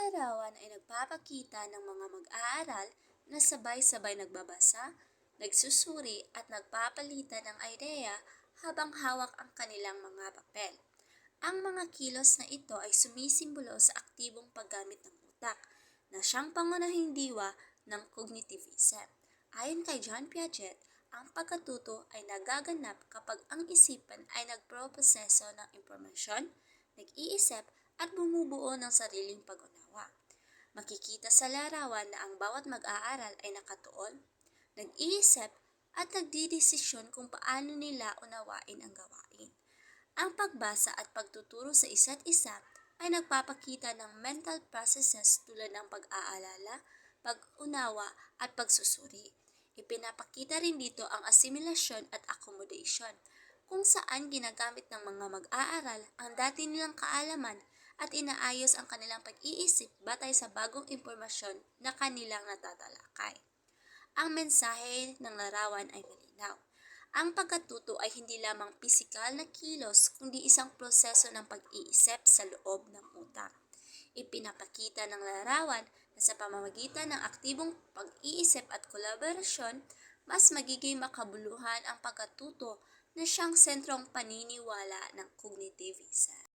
larawan ay nagpapakita ng mga mag-aaral na sabay-sabay nagbabasa, nagsusuri at nagpapalitan ng ideya habang hawak ang kanilang mga papel. Ang mga kilos na ito ay sumisimbolo sa aktibong paggamit ng utak na siyang pangunahing diwa ng cognitivism. Ayon kay John Piaget, ang pagkatuto ay nagaganap kapag ang isipan ay nagproproseso ng impormasyon, nag-iisip at bumubuo ng sariling pag-unawa. Makikita sa larawan na ang bawat mag-aaral ay nakatuon, nag-iisip at nagdidesisyon kung paano nila unawain ang gawain. Ang pagbasa at pagtuturo sa isa't isa ay nagpapakita ng mental processes tulad ng pag-aalala, pag-unawa at pagsusuri. Ipinapakita rin dito ang assimilasyon at accommodation, kung saan ginagamit ng mga mag-aaral ang dati nilang kaalaman at inaayos ang kanilang pag-iisip batay sa bagong impormasyon na kanilang natatalakay. Ang mensahe ng larawan ay malinaw. Ang pagkatuto ay hindi lamang pisikal na kilos kundi isang proseso ng pag-iisip sa loob ng utak. Ipinapakita ng larawan na sa pamamagitan ng aktibong pag-iisip at kolaborasyon, mas magiging makabuluhan ang pagkatuto na siyang sentrong paniniwala ng cognitivism.